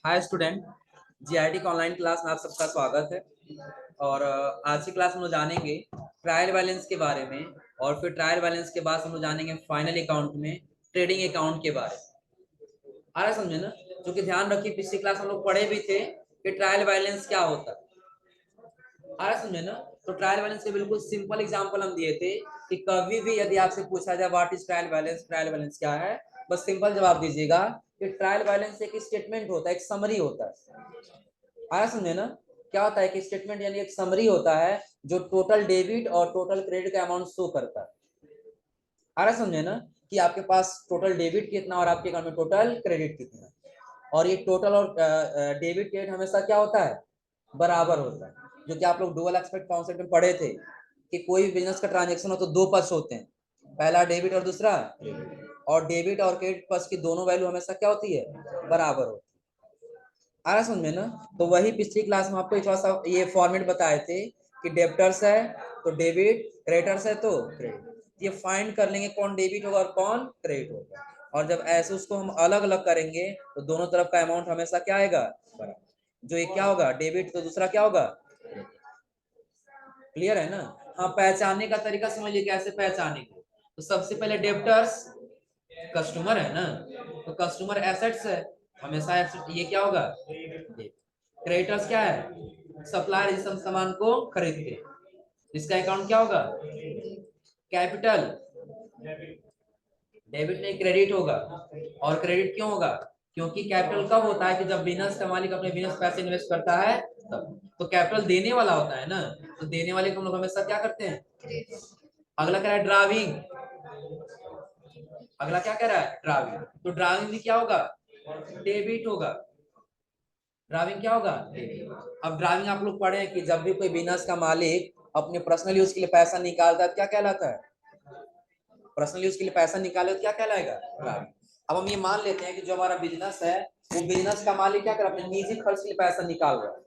Hi student, GIT का online class में आप सबका स्वागत है। और आज की क्लास में हम लोग जानेंगे ट्रायल बैलेंस के बारे में। और फिर ट्रायल बैलेंस के बाद हम लोग जानेंगे फाइनल अकाउंट में ट्रेडिंग अकाउंट के बारे में। आ रहा है समझे ना? क्योंकि ध्यान रखिए, पिछली क्लास हम लोग पढ़े भी थे कि ट्रायल बैलेंस क्या होता है। आ रहा है समझे ना? तो ट्रायल बैलेंस के बिल्कुल सिंपल एग्जांपल हम दिए थे कि कभी भी यदि आपसे पूछा जाए व्हाट इज ट्रायल बैलेंस क्या है, बस सिंपल जवाब दीजिएगा कि ट्रायल बैलेंस एक स्टेटमेंट होता है, एक समरी होता है। आया समझे ना? क्या होता है कि स्टेटमेंट यानी एक समरी होता है जो टोटल डेबिट और टोटल क्रेडिट का अमाउंट शो करता है। आ रहा समझे ना कि आपके पास टोटल डेबिट कितना और आपके अकाउंट में टोटल क्रेडिट कितना। और ये टोटल और डेबिट क्रेडिट हमेशा क्या होता है? बराबर होता है। जो कि आप लोग डुअल एक्सपेक्ट कॉन्सेप्ट में पढ़े थे कि कोई भी बिजनेस का ट्रांजेक्शन हो तो दो पक्ष होते हैं, पहला डेबिट और दूसरा क्रेडिट। और डेबिट और क्रेडिट पक्ष की दोनों वैल्यू हमेशा क्या होती है? बराबर होती है। आ रहा समझ में ना? तो वही पिछली क्लास में आपको थोड़ा सा ये फॉर्मेट बताए थे कि डेबिटर्स है तो डेबिट, क्रेडिटर्स है तो क्रेडिट। ये फाइंड कर लेंगे कौन डेबिट होगा और कौन क्रेडिट होगा। और जब ऐसे उसको हम अलग अलग करेंगे तो दोनों तरफ का अमाउंट हमेशा क्या आएगा? बराबर। जो एक क्या होगा डेबिट तो दूसरा क्या होगा? क्लियर है ना? हाँ, पहचानने का तरीका समझिए कैसे पहचानेंगे। तो सबसे पहले डेबिटर्स कस्टमर है ना, तो कस्टमर एसेट्स है, हमेशा एसेट ये क्या होगा? क्रेडिटर्स क्या है? सप्लायर जिस हम सामान को खरीदते हैं, इसका अकाउंट क्या होगा? कैपिटल। डेबिट नहीं क्रेडिट होगा। और क्रेडिट क्यों होगा? क्योंकि कैपिटल कब होता है कि जब बिजनेस का मालिक अपने बिजनेस पैसे इन्वेस्ट करता है तब। तो कैपिटल देने वाला होता है ना, तो देने वाले को हम लोग हमेशा क्या करते हैं? अगला कह रहा है ड्राइविंग। अगला क्या कह रहा है? ड्राइविंग। तो ड्राइविंग भी क्या होगा? डेबिट होगा। ड्राइविंग क्या होगा? अब ड्राइविंग आप लोग पढ़े कि जब भी कोई बिजनेस का मालिक अपने पर्सनल यूज के लिए पैसा निकालता है तो क्या कहलाता है? पर्सनल यूज के लिए पैसा निकाले तो क्या कहलाएगा? ड्राइविंग। अब हम ये मान लेते हैं कि जो हमारा बिजनेस है वो बिजनेस का मालिक क्या कर रहा है? अपने निजी खर्च के लिए पैसा निकाल रहा है,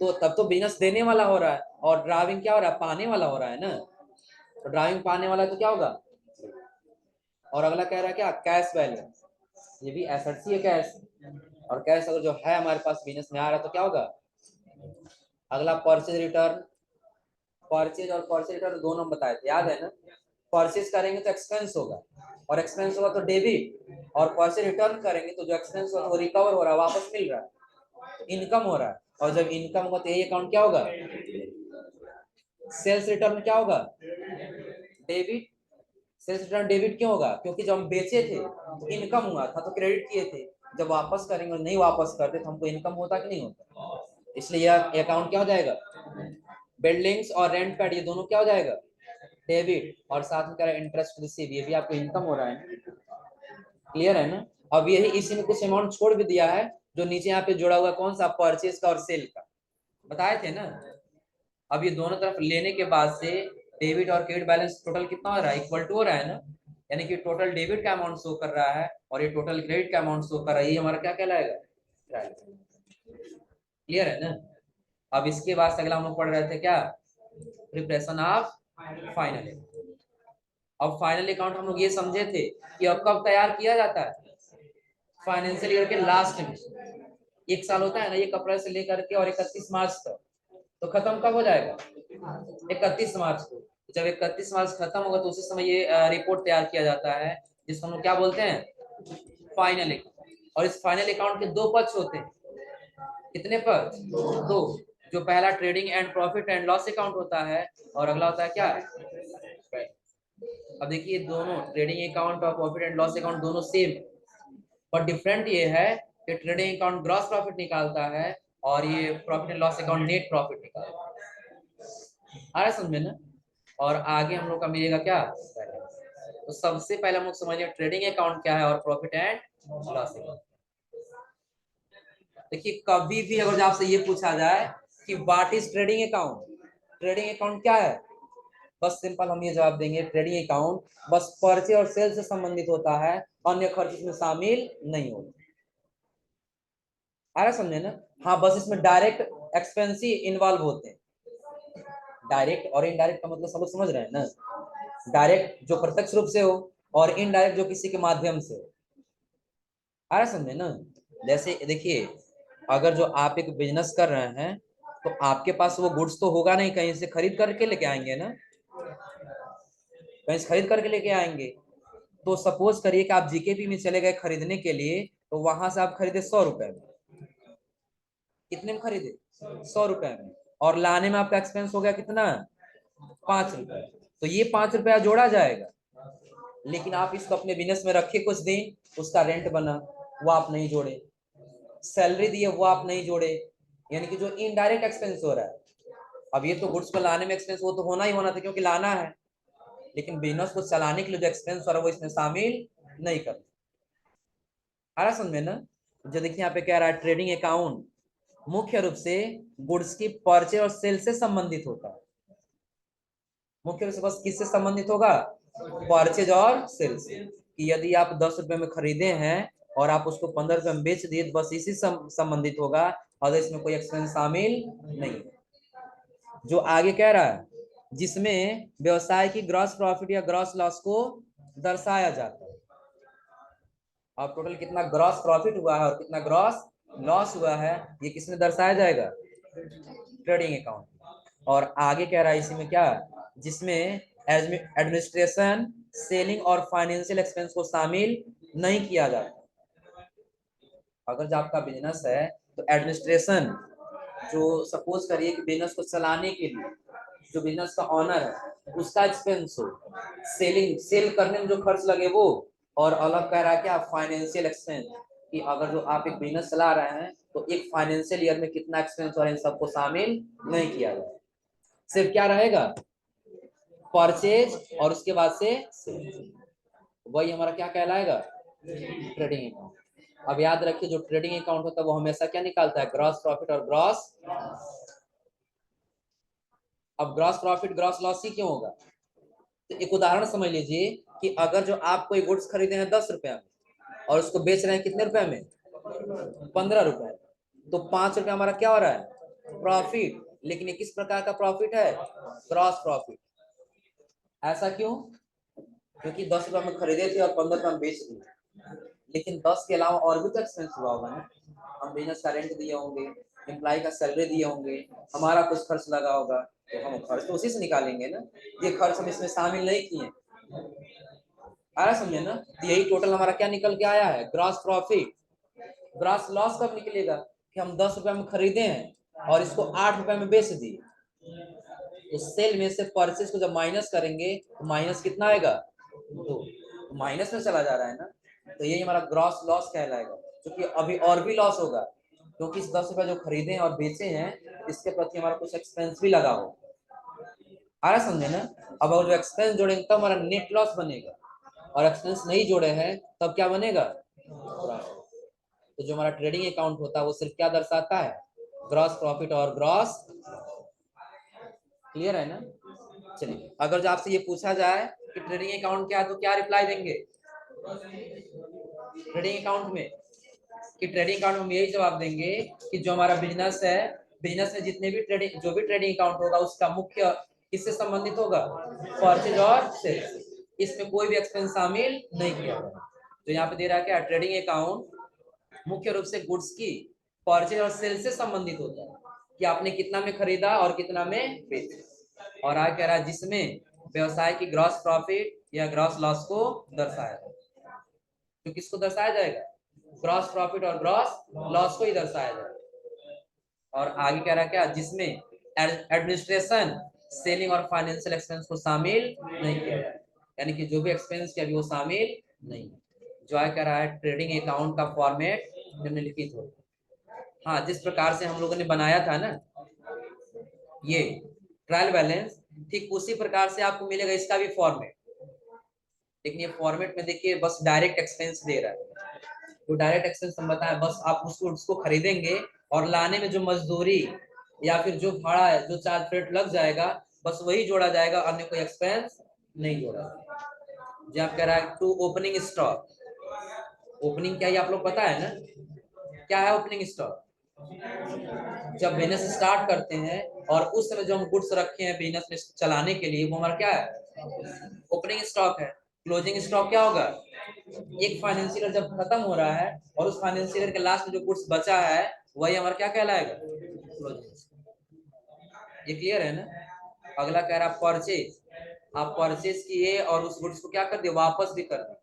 तो तब तो बिजनेस देने वाला हो रहा है। और ड्राइविंग क्या हो रहा है? पाने वाला हो रहा है ना। तो ड्राइविंग पाने वाला तो क्या होगा? और अगला कह रहा है क्या? Cash balance. ये भी एसेट्स ही है कैश। और कैश अगर जो है हमारे पास बिजनेस में आ रहा है तो क्या होगा? अगला परचेज रिटर्न। परचेज और परचेज रिटर्न दोनों बताए थे, याद है ना? परचेज करेंगे तो एक्सपेंस होगा, और एक्सपेंस होगा तो डेबिट। और परचेज रिटर्न करेंगे तो जो एक्सपेंस होगा वो रिकवर हो रहा है, वापस मिल रहा है, इनकम हो रहा है। और जब इनकम होगा तो यही अकाउंट क्या होगा? सेल्स रिटर्न क्या होगा? डेबिट। सेल्स रिटर्न डेबिट क्यों होगा? क्योंकि जब हम बेचे थे तो इनकम हुआ था तो क्रेडिट किए थे, जब वापस करेंगे और नहीं वापस करते तो हमको इनकम होता कि नहीं होता? इसलिए यह अकाउंट क्या हो जाएगा? बिल्डिंग्स और रेंट पेड ये दोनों क्या हो जाएगा? डेबिट। और साथ में क्या है? इंटरेस्ट रिसीव, ये भी आपको इनकम हो रहा है। क्लियर है ना? अब यही इसी में कुछ अमाउंट छोड़ भी दिया है जो नीचे यहाँ पे जुड़ा हुआ, कौन सा? परचेज का और सेल का, बताए थे ना। अब ये दोनों तरफ लेने के बाद से डेबिट और क्रेडिट बैलेंस टोटल कितना हो रहा है? इक्वल टू हो रहा है ना। यानी कि टोटल डेबिट का अमाउंट शो कर रहा है और ये टोटल क्रेडिट का अमाउंट शो कर रहा है, ये हमारा क्या कहलाएगा? क्लियर है ना? अब इसके बाद अगला हम लोग पढ़ रहे थे क्या? Preparation of final. अब फाइनल अकाउंट हम लोग ये समझे थे कि अब कब तैयार किया जाता है? फाइनेंशियल ईयर के लास्ट में। एक साल होता है ना, 1 अप्रैल से लेकर के और 31 मार्च तक। तो खत्म कब हो जाएगा? 31 मार्च को। जब 31 मार्च खत्म होगा तो उसी समय ये रिपोर्ट तैयार किया जाता है, जिसको हम लोग क्या बोलते हैं? Final account. और इस फाइनल अकाउंट के दो पक्ष होते हैं। कितने पक्ष? दो। जो पहला trading and profit and loss account होता है, और अगला होता है क्या? अब देखिए दोनों ट्रेडिंग अकाउंट और प्रॉफिट एंड लॉस अकाउंट दोनों सेम, पर डिफरेंट ये है कि ट्रेडिंग अकाउंट ग्रॉस प्रॉफिट निकालता है और ये profit and loss account net profit निकालता है। आ रहा है समझ में ना? और आगे हम लोग का मिलेगा क्या? तो सबसे पहले हम लोग समझिए ट्रेडिंग अकाउंट क्या है और प्रॉफिट एंड लॉस अकाउंट। देखिए कभी भी अगर आपसे ये पूछा जाए कि what is trading account, trading account क्या है, बस सिंपल हम ये जवाब देंगे ट्रेडिंग अकाउंट बस परचेज और सेल से संबंधित होता है, अन्य खर्च इसमें शामिल नहीं होते। आ रहा समझे ना? हाँ, बस इसमें डायरेक्ट एक्सपेंस ही इन्वॉल्व होते हैं। डायरेक्ट और इनडायरेक्ट का मतलब सब लोग समझ रहे हैं ना? डायरेक्ट जो प्रत्यक्ष रूप से हो और इनडायरेक्ट जो किसी के माध्यम से हो। आ रहा समझे ना? जैसे देखिए अगर जो आप एक बिजनेस कर रहे हैं तो आपके पास वो गुड्स तो होगा नहीं, कहीं से खरीद करके लेके आएंगे ना, कहीं से खरीद करके लेके आएंगे। तो सपोज करिए कि आप जीकेपी में चले गए खरीदने के लिए, तो वहां से आप खरीदे 100 रुपए में। कितने में खरीदे? 100 रुपए में। और लाने में आपका एक्सपेंस हो गया कितना? 5 रुपए। तो ये 5 रुपया जोड़ा जाएगा। लेकिन आप इसको अपने बिजनेस में रखे कुछ दिन, उसका रेंट बना वो आप नहीं जोड़े, सैलरी दिए वो आप नहीं जोड़े, यानी कि जो इनडायरेक्ट एक्सपेंस हो रहा है। अब ये तो गुड्स को लाने में एक्सपेंस वो तो होना ही होना था क्योंकि लाना है, लेकिन बिजनेस को चलाने के लिए जो एक्सपेंस हो रहा है वो इसमें शामिल नहीं कर आ रहा। समझ में ना? जो देखिए यहाँ पे कह रहा है ट्रेडिंग अकाउंट मुख्य रूप से गुड्स की परचेज और सेल से संबंधित होता है। मुख्य रूप से बस किससे संबंधित होगा? परचेज और सेल से। कि यदि आप 10 रुपए में खरीदे हैं और आप उसको 15 रुपए में बेच दिए तो बस इसी संबंधित होगा, और इसमें कोई एक्सपेंस शामिल नहीं है। जो आगे कह रहा है जिसमें व्यवसाय की ग्रॉस प्रॉफिट या ग्रॉस लॉस को दर्शाया जाता है। अब टोटल कितना ग्रॉस प्रॉफिट हुआ है और कितना ग्रॉस लॉस हुआ है, ये किसमें दर्शाया जाएगा? Trading account. और आगे कह रहा है इसी में क्या, जिसमें एडमिनिस्ट्रेशन, सेलिंग और फाइनेंशियल एक्सपेंस को शामिल नहीं किया जाता। अगर जो आपका बिजनेस है तो एडमिनिस्ट्रेशन, जो सपोज करिए कि बिजनेस को चलाने के लिए जो बिजनेस का ऑनर है उसका एक्सपेंस हो, सेल करने में जो खर्च लगे वो, और अलग कह रहा है क्या? फाइनेंशियल एक्सपेंस, कि अगर जो आप एक बिजनेस चला रहे हैं तो एक फाइनेंशियल ईयर में कितना एक्सपेंस और इन सबको शामिल नहीं किया जाए। सिर्फ क्या रहेगा? परचेज और उसके बाद से सेल। वही हमारा क्या कहलाएगा? Trading account. अब याद रखिए जो ट्रेडिंग अकाउंट होता है वो हमेशा क्या निकालता है? ग्रॉस प्रॉफिट और ग्रॉस। अब ग्रॉस प्रॉफिट ग्रॉस लॉस ही क्यों होगा? तो एक उदाहरण समझ लीजिए कि अगर जो आप कोई गुड्स खरीदे हैं 10 रुपया में और उसको बेच रहे हैं कितने रुपए में? 15 रुपए। तो 5 रुपए हमारा क्या हो रहा है? प्रॉफिट। लेकिन ये किस प्रकार का प्रॉफिट है? Gross profit. ऐसा क्यों? क्योंकि 10 रुपए में खरीदे थे और 15 रुपए में बेच दिए, लेकिन 10 के अलावा और भी तो एक्सपेंस हुआ होगा ना। हम बिजनेस का रेंट दिए होंगे, एम्प्लॉय का सैलरी दिए होंगे, हमारा कुछ खर्च लगा होगा, तो हम खर्च तो उसी से निकालेंगे ना। ये खर्च हम इसमें शामिल नहीं किए। आ रहा समझे ना? तो यही टोटल हमारा क्या निकल के आया है? Gross profit. ग्रॉस लॉस कब निकलेगा? कि हम 10 रुपए में खरीदे हैं और इसको 8 रुपए में बेच दिए। तो सेल में से परचेज को जब माइनस करेंगे तो माइनस कितना आएगा? 2। तो माइनस में चला जा रहा है ना, तो यही हमारा ग्रॉस लॉस कहलाएगा। क्योंकि अभी और भी लॉस होगा, क्योंकि इस 10 रुपए जो खरीदे और बेचे हैं इसके प्रति हमारा कुछ एक्सपेंस भी लगा हो। आ रहा समझे ना? अब अगर जो एक्सपेंस जोड़ेंगे तब हमारा नेट लॉस बनेगा, और एक्सपेंस नहीं जोड़े हैं तब क्या बनेगा? तो जो हमारा ट्रेडिंग अकाउंट होता है वो सिर्फ क्या दर्शाता है? ग्रॉस प्रॉफिट और ग्रॉस। क्लियर है ना? चलिए, अगर जो आपसे ये पूछा जाए कि ट्रेडिंग अकाउंट क्या है तो क्या रिप्लाई देंगे? ट्रेडिंग अकाउंट में कि ट्रेडिंग अकाउंट में हम यही जवाब देंगे कि जो हमारा बिजनेस है, बिजनेस में जितने भी ट्रेडिंग जो भी ट्रेडिंग अकाउंट होगा उसका मुख्य किससे संबंधित होगा? परचेज और सेल। इसमें कोई भी एक्सपेंस शामिल नहीं किया जाएगा। तो यहाँ पे दे रहा है क्या? ट्रेडिंग अकाउंट मुख्य रूप से गुड्स की परचेज और सेल से संबंधित होता है, कि आपने कितना में खरीदा और कितना में बेचा। और आगे कह रहा है जिसमें व्यवसाय की ग्रॉस प्रॉफिट या ग्रॉस लॉस को दर्शाया जाएगा। तो किसको दर्शाया जाएगा? ग्रॉस प्रॉफिट और ग्रॉस लॉस को ही दर्शाया जाएगा। और आगे कह रहा है क्या? जिसमें एडमिनिस्ट्रेशन, सेलिंग और फाइनेंशियल एक्सपेंस को शामिल नहीं किया जाए, यानी कि जो भी एक्सपेंस किया वो शामिल नहीं है। जो है कह रहा है ट्रेडिंग अकाउंट का फॉर्मेट निम्नलिखित हो। हाँ, जिस प्रकार से हम लोगों ने बनाया था ना ये ट्रायल बैलेंस, ठीक उसी प्रकार से आपको मिलेगा इसका भी फॉर्मेट। लेकिन ये फॉर्मेट में देखिए बस डायरेक्ट एक्सपेंस दे रहा है। तो डायरेक्ट एक्सपेंस हम बताएं, बस आप उसको खरीदेंगे और लाने में जो मजदूरी या फिर जो भाड़ा है, जो चार्ज फ्रेट लग जाएगा, बस वही जोड़ा जाएगा, अन्य कोई एक्सपेंस नहीं जोड़ा जाएगा। जो आप कह रहा है टू ओपनिंग स्टॉक, ओपनिंग क्या है आप लोग पता है ना? क्या है ओपनिंग स्टॉक? जब बिजनेस स्टार्ट करते हैं और उस समय जो हम गुड्स रखे हैं बिजनेस में चलाने के लिए, वो हमारा क्या है? ओपनिंग स्टॉक है। क्लोजिंग स्टॉक क्या होगा, एक फाइनेंशियल जब खत्म हो रहा है और उस फाइनेंशियल के लास्ट में जो गुड्स बचा है वही हमारा क्या कहलाएगा, क्लोजिंग। ये क्लियर है ना। अगला कह रहा परचेज, आप परचेज किए और उस गुड्स को क्या कर दिए, वापस भी कर दिए।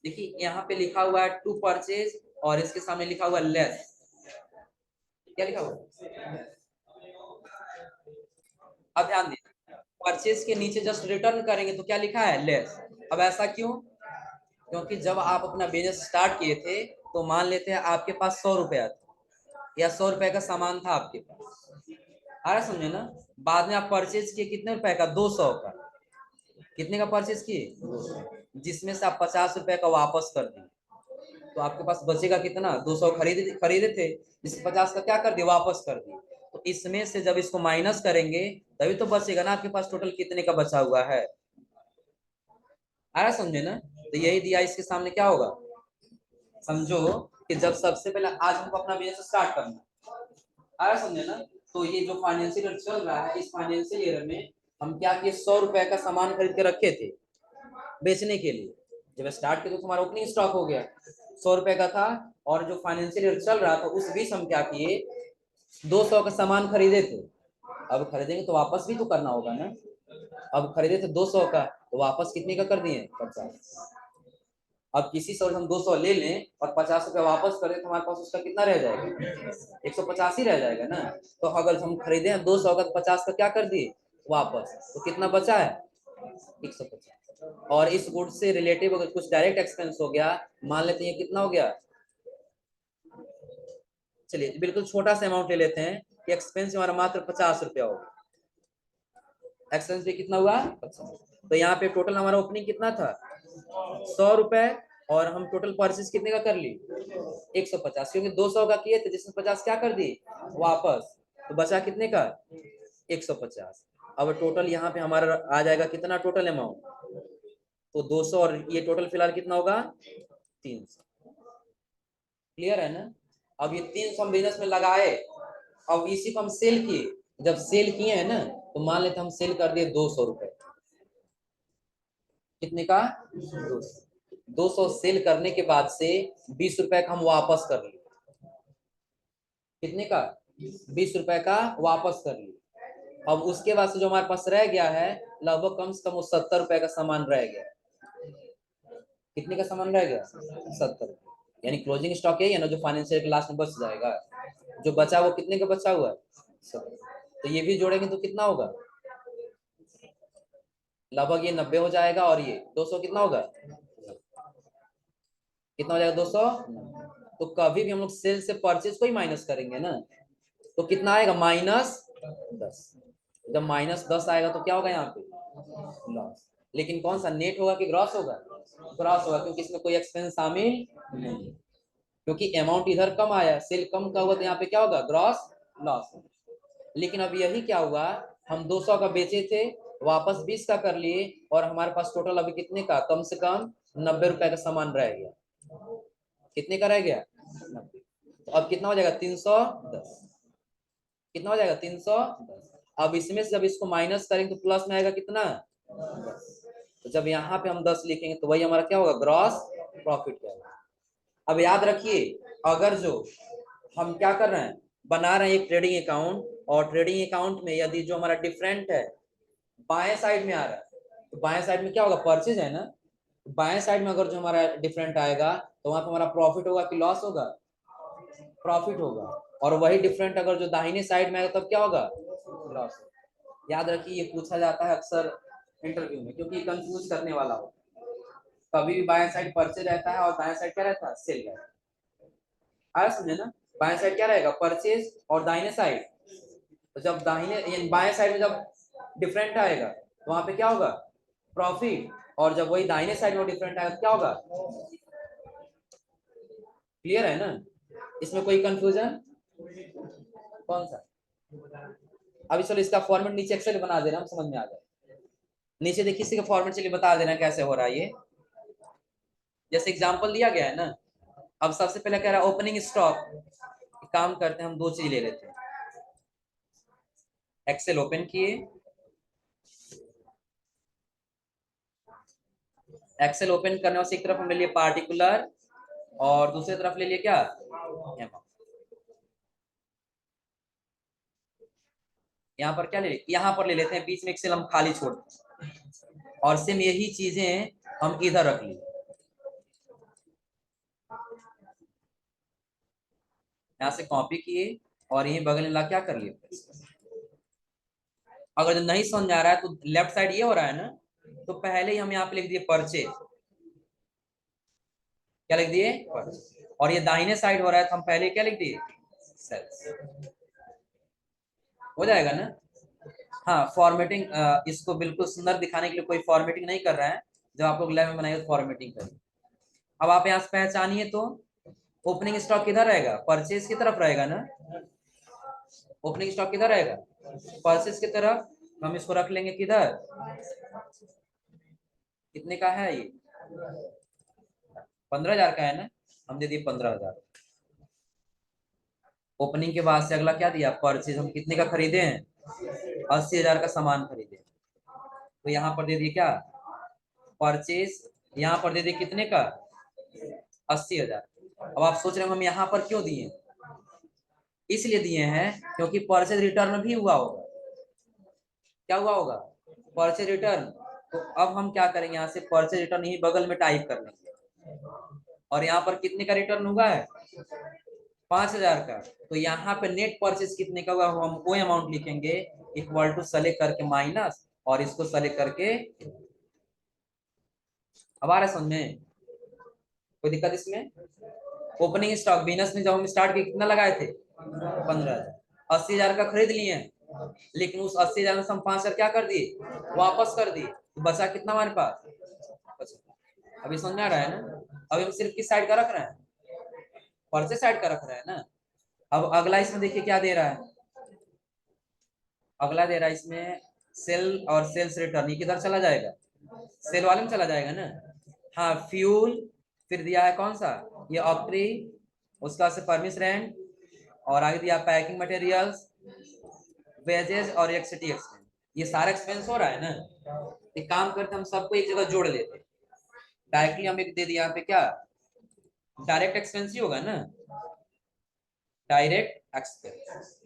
देखिए यहाँ पे लिखा हुआ है टू परचेज और इसके सामने लिखा हुआ है लेस। क्या लिखा हुआ, अब ध्यान दीजिए, परचेज के नीचे जस्ट रिटर्न करेंगे तो क्या लिखा है, लेस। अब ऐसा क्यों, क्योंकि जब आप अपना बिजनेस स्टार्ट किए थे तो मान लेते हैं आपके पास 100 रुपया था या 100 रुपए का सामान था आपके पास, आ रहा समझे ना। बाद में आप परचेज किए कितने रुपए का, 200 का। कितने का परचेज किए, 200, जिसमें से आप 50 रुपए का वापस कर दिए, तो आपके पास बचेगा कितना, 200 खरीदे खरीदे थे, जिससे 50 का क्या कर दिए, वापस कर दिए। तो इसमें से जब इसको माइनस करेंगे तभी तो बचेगा ना आपके पास टोटल कितने का बचा हुआ है, आ रहा समझे ना। तो यही दिया, इसके सामने क्या होगा, समझो कि जब सबसे पहले आज हमको अपना बिजनेस स्टार्ट करना है, आ रहा समझे ना। तो ये जो फाइनेंशियल ईयर चल रहा है, इस फाइनेंशियल ईयर में हम क्या किए, 100 रुपए का सामान खरीद के रखे थे बेचने के लिए। जब स्टार्ट किया तो तुम्हारा ओपनिंग स्टॉक हो गया, 100 रुपए का था। और जो फाइनेंशियल ईयर चल रहा था उस बीच हम क्या किए, 200 का सामान खरीदे थे। अब खरीदेंगे तो वापस भी तो करना होगा ना। अब खरीदे थे 200 का, तो वापस कितने का कर दिए, 50। अब किसी से हम 200 ले लें और 50 रुपया वापस करें तो हमारे पास उसका कितना रह जाएगा, 185 रह जाएगा ना। तो अगर हम खरीदे हैं 200 का, 50 का क्या कर दिए वापस, तो कितना बचा है, 150। और इस गुड से रिलेटिव अगर कुछ डायरेक्ट एक्सपेंस हो गया, मान लेते हैं कितना हो गया, चलिए बिल्कुल छोटा सा अमाउंट ले लेते हैं कि एक्सपेंस हमारा मात्र 50 रुपया होगा। एक्सपेंस भी कितना हुआ, 50। तो यहाँ पे टोटल हमारा ओपनिंग कितना था, 100 रुपए, और हम टोटल परचेज कितने का कर ली, 150, क्योंकि 200 का किए थे जिसमें 50 क्या कर दी वापस, तो बचा कितने का, 150। अब टोटल यहाँ पे हमारा आ जाएगा कितना टोटल अमाउंट, तो 200 और ये टोटल फिलहाल कितना होगा, 300। क्लियर है ना। अब ये 300 हम बिजनेस में लगाए, अब इसी को हम सेल किए। जब सेल किए हैं ना, तो मान लेते हम सेल कर दिए 200 रुपए, कितने का, 200 सेल करने के बाद से 20 रुपए का हम वापस कर लिए, कितने का, 20 रुपए का वापस कर लिए। अब उसके बाद से जो हमारे पास रह गया है, लगभग कम से कम वो 70 रुपए का सामान रह गया। कितने का सामान रह गया, 70। यानी क्लोजिंग स्टॉक यही है ना, जो फाइनेंशियल के लास्ट में बच जाएगा। जो बचा वो कितने का बचा हुआ है, 70। तो ये भी जोड़ेंगे तो कितना होगा, लगभग ये 90 हो जाएगा, और ये 200 कितना होगा, कितना हो जाएगा, 200। तो कभी भी हम लोग सेल से परचेज को ही माइनस करेंगे ना, तो कितना आएगा, -10। जब -10 आएगा तो क्या होगा यहाँ पे, लॉस। लेकिन कौन सा, नेट होगा कि ग्रॉस होगा, ग्रॉस होगा, क्योंकि इसमें कोई एक्सपेंस शामिल नहीं, क्योंकि अमाउंट इधर कम आया, सेल कम का हुआ, तो यहाँ पे क्या होगा, ग्रॉस लॉस। लेकिन अब यही क्या हुआ, हम 200 का बेचे थे, वापस 20 का कर लिए, और हमारे पास टोटल अभी कितने का, कम से कम 90 रुपए का सामान रह गया। कितने का रह गया, 90। तो अब कितना हो जाएगा, 310। कितना हो जाएगा, 310। अब इसमें से जब इसको माइनस करेंगे तो प्लस में आएगा कितना, 10। तो जब यहाँ पे हम 10 लिखेंगे तो वही हमारा क्या होगा, ग्रॉस प्रॉफिट क्या होगा। अब याद रखिए, अगर जो हम क्या कर रहे हैं, बना रहे हैं एक ट्रेडिंग अकाउंट, और ट्रेडिंग अकाउंट में यदि जो हमारा डिफरेंट है बाएं साइड में आ रहा है, तो बाएं साइड में क्या होगा, परचेज है ना। बाएं साइड में अगर जो हमारा डिफरेंट आएगा तो वहां पर हमारा प्रॉफिट होगा कि लॉस होगा, प्रॉफिट होगा। और वही डिफरेंट अगर जो दाहिने साइड में आएगा तब क्या होगा, लॉस। याद रखिए, ये पूछा जाता है अक्सर इंटरव्यू में, क्योंकि कंफ्यूज करने वाला हो। कभी भी बाएं साइड परचेज रहता है और दाएं साइड क्या रहता है, सेल रहता है। आया समझे ना। बाएं साइड क्या रहेगा, परचेज, और दाहिने साइड, तो जब दाहिने यानी बाएं साइड में जब डिफरेंट आएगा तो वहां पे क्या होगा, प्रॉफिट। और जब वही दाहिने साइड में डिफरेंट आएगा तो क्या होगा, क्लियर है ना। इसमें कोई कंफ्यूजन, कौन सा। अभी चलो इसका फॉर्मेट नीचे एक्सेल बना दे रहा हम, समझ में आ जाए। नीचे देखिए इसी का फॉर्मेट चलिए बता देना कैसे हो रहा है ये, जैसे एग्जांपल दिया गया है ना। अब सबसे पहले कह रहा है ओपनिंग स्टॉक। काम करते हैं, हम दो चीज ले लेते हैं। एक्सेल ओपन किए, एक्सेल ओपन करने से एक तरफ हम ले लिए पार्टिकुलर और दूसरी तरफ ले लिए क्या, अमाउंट। यहाँ पर क्या ले लिए, यहाँ पर ले लेते हैं, बीच में एक्सेल हम खाली छोड़ते हैं और सेम यही चीजें हम इधर रख लिए, यहाँ से कॉपी किए और यही बगल में ला क्या कर लिए। अगर जो नहीं समझ आ रहा है तो लेफ्ट साइड ये हो रहा है ना, तो पहले ही हम यहाँ पे लिख दिए परचेज, क्या लिख दिए परचेज, और ये दाहिने साइड हो रहा है तो हम पहले क्या लिख दिए सेल्स। हो जाएगा ना। हाँ फॉर्मेटिंग, इसको बिल्कुल सुंदर दिखाने के लिए कोई फॉर्मेटिंग नहीं कर रहा है, जब आप लोग लैब में बनाएंगे तो फॉर्मेटिंग करिए। अब आप यहाँ से पहचानिए तो ओपनिंग स्टॉक किधर रहेगा, परचेज की तरफ रहेगा ना। ओपनिंग स्टॉक किधर रहेगा, परचेज की तरफ। हम इसको रख लेंगे किधर, कितने का है ये, 15,000 का है ना, हम दे दिए 15,000। ओपनिंग के बाद से अगला क्या दिया, परचेज, हम कितने का खरीदे हैं, 80,000 का सामान खरीदे, तो यहाँ पर दे दिए क्या परचेज, यहाँ पर दे दिए कितने का 80,000। अब आप सोच रहे हो हम यहाँ पर क्यों दिए, इसलिए दिए हैं क्योंकि परचेज रिटर्न भी हुआ होगा। क्या हुआ होगा, परचेज रिटर्न। तो अब हम क्या करेंगे, यहाँ से परचेज रिटर्न यही बगल में टाइप कर लेंगे, और यहाँ पर कितने का रिटर्न हुआ है 5,000 का, तो यहाँ पे नेट परचेज कितने का हुआ, हम वो अमाउंट लिखेंगे इक्वल टू सेलेक्ट करके माइनस, और इसको सेलेक्ट करके। अब आ रहा है समझ में, कोई दिक्कत इसमें। ओपनिंग स्टॉक बिजनेस में जब हम स्टार्ट किए कितना लगाए थे 15,000, 80,000 का खरीद लिए, लेकिन उस 80,000 में से हम 5,000 क्या कर दिए वापस कर दिए, तो बचा कितना हमारे पास। अभी समझ में आ रहा है ना। अभी हम सिर्फ किस साइड का रख रहे हैं, परचेज साइड का रख रहे हैं ना। अब अगला इसमें देखिए क्या दे रहा है, अगला दे रहा है इसमें सेल और सेल्स रिटर्न, ये किधर चला जाएगा, सेल वाले में चला जाएगा ना। हाँ फ्यूल, फिर दिया है कौन सा ये ऑप्ट्री, उसका से परमिस रेंट, और आगे दिया पैकिंग मटेरियल्स, वेजेस और इलेक्ट्रिसिटी एक्सपेंस। ये सारा एक्सपेंस हो रहा है ना। एक काम करते हम सबको एक जगह जोड़ लेते, डायरेक्टली हम एक दे दिया यहाँ पे क्या डायरेक्ट एक्सपेंस ही होगा ना, डायरेक्ट एक्सपेंस,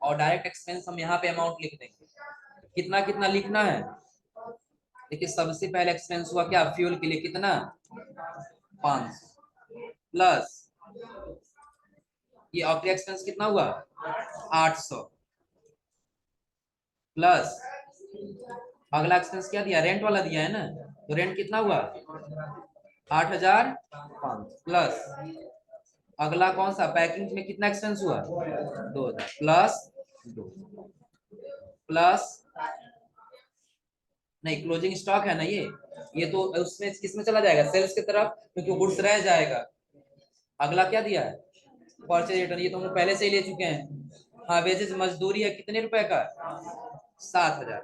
और डायरेक्ट एक्सपेंस हम यहाँ पे अमाउंट लिख देंगे, कितना कितना लिखना है। देखिए सबसे पहले एक्सपेंस हुआ क्या फ्यूल के लिए कितना 500, प्लस ये ऑपरेटिंग एक्सपेंस कितना हुआ 800, प्लस अगला एक्सपेंस क्या दिया रेंट वाला दिया है ना, तो रेंट कितना हुआ 8,500, प्लस अगला कौन सा पैकिंग में कितना एक्सपेंस हुआ 2,000, प्लस 2, प्लस नहीं क्लोजिंग स्टॉक है ना ये तो उसमें किसमें चला जाएगा सेल्स की तरफ, क्योंकि गुड्स रह जाएगा। अगला क्या दिया है परचेज रिटर्न, ये तो हम लोग पहले से ही ले चुके हैं। हाँ वेजेस मजदूरी है कितने रुपए का 7,000,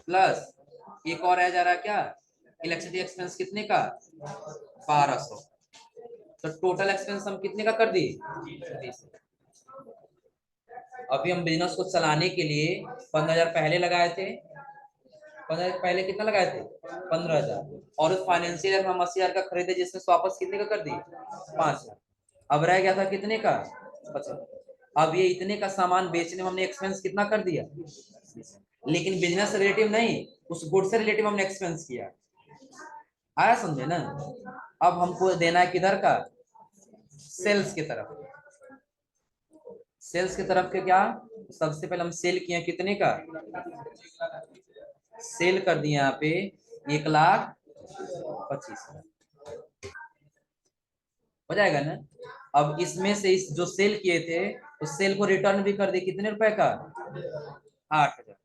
प्लस एक और रह जा रहा है क्या इलेक्ट्रिसिटी एक्सपेंस कितने का 1,200, तो टोटल एक्सपेंस हम कितने का कर दिए। अभी हम बिजनेस को चलाने के लिए 15,000 पहले लगाए थे, 15,000 पहले कितना लगाए थे 15,000, और उस फाइनेंशियल ईयर में हम 80,000 का खरीदे जिसमें से वापस कितने का कर दिए 5,000, अब रह गया था कितने का 75। अब ये इतने का सामान बेचने में हमने एक्सपेंस कितना कर दिया, लेकिन बिजनेस से रिलेटिव नहीं उस गुड से रिलेटिव हमने एक्सपेंस किया। आया समझे ना। अब हमको देना है किधर का सेल्स की तरफ, सेल्स की तरफ के क्या सबसे पहले हम सेल किए कितने का, सेल कर दिए यहाँ पे 1,25,000, हो जाएगा ना। अब इसमें से इस जो सेल किए थे उस सेल को रिटर्न भी कर दिए कितने रुपए का 8,000,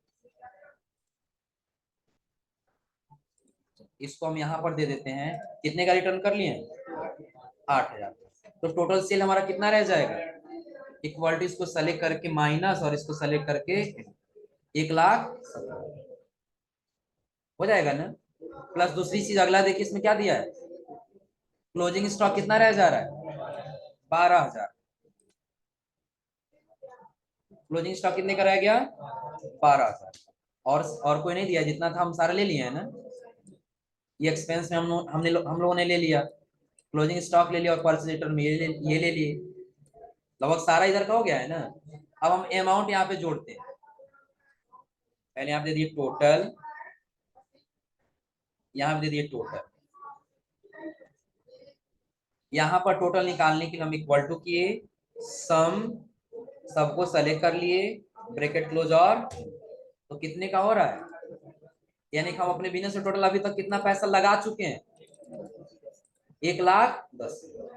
इसको हम यहाँ पर दे देते हैं कितने का रिटर्न कर लिए 8,000, तो टोटल सेल हमारा कितना रह जाएगा इक्वल टू इसको सेलेक्ट करके माइनस और इसको सेलेक्ट करके 1,00,000 हो जाएगा ना। प्लस दूसरी चीज अगला देखिए इसमें क्या दिया है क्लोजिंग स्टॉक कितना रह जा रहा है 12,000, क्लोजिंग स्टॉक कितने का रह गया 12,000, और कोई नहीं दिया जितना था हम सारा ले लिए है ना। ये एक्सपेंस में हम लोगों ने ले लिया, क्लोजिंग स्टॉक ले लिया और परचेज रिटर्न में ये ले लिए, लगभग सारा इधर का हो गया है ना। अब हम अमाउंट यहाँ पे जोड़ते हैं। पहले यहाँ पे दे दिए टोटल, यहाँ पे दे दिए टोटल। यहाँ पर टोटल निकालने के लिए हम इक्वल टू किए, सम, सबको सेलेक्ट कर लिए, ब्रैकेट क्लोज, और तो कितने का हो रहा है, यानी कि हम अपने बिजनेस में टोटल अभी तक कितना पैसा लगा चुके हैं, 1,10,000।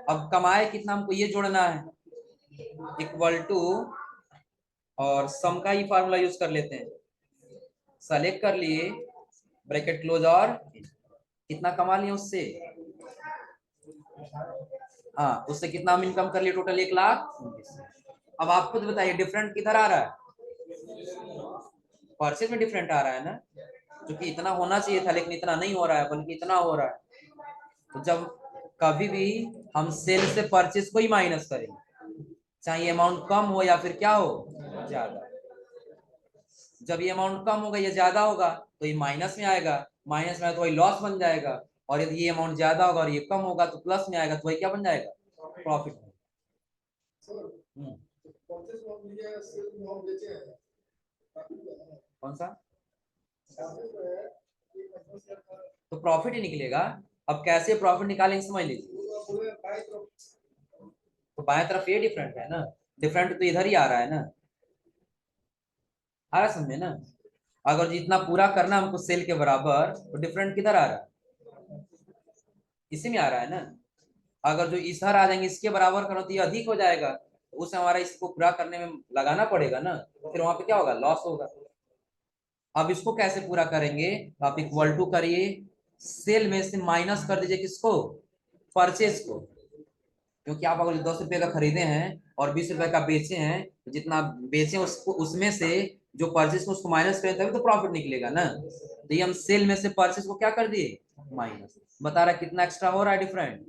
अब कमाए कितना, हमको ये जोड़ना है, इक्वल टू, और सम का ही फार्मूला यूज कर लेते हैं, सेलेक्ट कर लिए, ब्रैकेट क्लोज, और कितना कमा लिए उससे, हाँ उससे कितना हम इनकम कर लिए, टोटल 1,19,000। अब आप खुद बताइए डिफरेंट किधर आ रहा है, परचेज में डिफरेंट आ रहा है ना, क्योंकि इतना होना चाहिए था लेकिन इतना नहीं हो रहा है, बल्कि इतना हो रहा है। तो जब कभी भी हम सेल से परचेज को ही माइनस करेंगे, चाहे ये अमाउंट कम हो या फिर क्या हो, ज्यादा। जब ये अमाउंट कम होगा या ज्यादा होगा तो ये माइनस में आएगा, माइनस में आएगा तो वही लॉस बन जाएगा, और यदि ये अमाउंट ज्यादा होगा और ये कम होगा तो प्लस में आएगा, तो वही क्या बन जाएगा, प्रॉफिट। कौन सा, तो प्रॉफिट ही निकलेगा। अब कैसे प्रॉफिट निकालेंगे समझ लीजिए, तो बाएं तरफ ये डिफरेंट है ना, डिफरेंट तो इधर ही आ रहा है ना, आ रहा समझे ना। अगर जितना पूरा करना हमको सेल के बराबर, तो डिफरेंट किधर आ रहा है, इसी में आ रहा है ना। अगर जो इधर आ जाएंगे इसके बराबर करो तो ये अधिक हो जाएगा, तो उसे हमारा इसको पूरा करने में लगाना पड़ेगा ना, फिर वहां पे क्या होगा, लॉस होगा। अब इसको कैसे पूरा करेंगे, तो आप इक्वल टू करिए, सेल में से माइनस कर दीजिए किसको, परचेज को, क्योंकि आप अगर 10 रुपए का खरीदे हैं और 20 रुपए का बेचे हैं, तो जितना बेचे उसको उसमें से जो परचेज को उसको माइनस करें तभी तो प्रॉफिट निकलेगा ना। तो ये हम सेल में से परचेज को क्या कर दिए, माइनस, बता रहा है कितना एक्स्ट्रा हो रहा है, डिफरेंट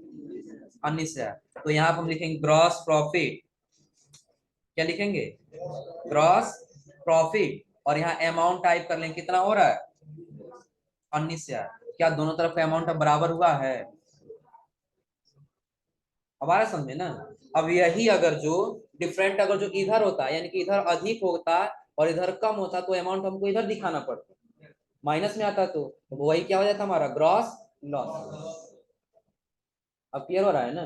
19,000। तो यहाँ पर हम लिखेंगे ग्रॉस प्रॉफिट, क्या लिखेंगे, ग्रॉस प्रॉफिट, और यहाँ अमाउंट टाइप कर लेंगे, कितना हो रहा है, 19,000। क्या दोनों तरफ का अमाउंट अब बराबर हुआ है, अब आ रहा समझे ना। अब यही अगर जो डिफरेंट अगर जो इधर होता, यानी कि इधर अधिक होता और इधर कम होता, तो अमाउंट हमको इधर दिखाना पड़ता, माइनस में आता, तो वही क्या हो जाता हमारा, ग्रॉस लॉस। अब क्लियर हो रहा है ना।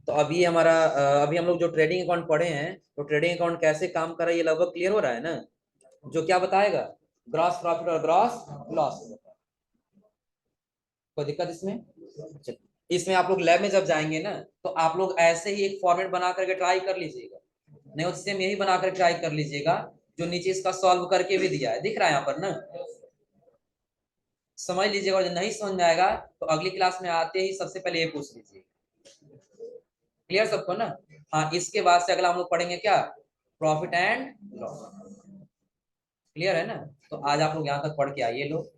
तो अभी हमारा अभी हम लोग जो ट्रेडिंग अकाउंट पढ़े हैं, तो ट्रेडिंग अकाउंट कैसे काम कर रहा है ये लगभग क्लियर हो रहा है ना, जो क्या बताएगा, ग्रॉस प्रॉफिट और ग्रॉस लॉस। कोई दिक्कत इसमें, इसमें आप लोग लैब में जब जाएंगे ना, तो आप लोग ऐसे ही एक फॉर्मेट बना करके ट्राई कर लीजिएगा, नहीं उससे यही बना कर ट्राई कर लीजिएगा, जो नीचे इसका सॉल्व करके भी दिया है, दिख रहा है यहाँ पर ना, समझ लीजिएगा। और जो नहीं समझ में आएगा तो अगली क्लास में आते ही सबसे पहले ये पूछ लीजिए, क्लियर सबको ना। हाँ इसके बाद से अगला हम लोग पढ़ेंगे क्या, प्रॉफिट एंड लॉस, क्लियर है ना। तो आज आप लोग यहाँ तक पढ़ के आइए लोग।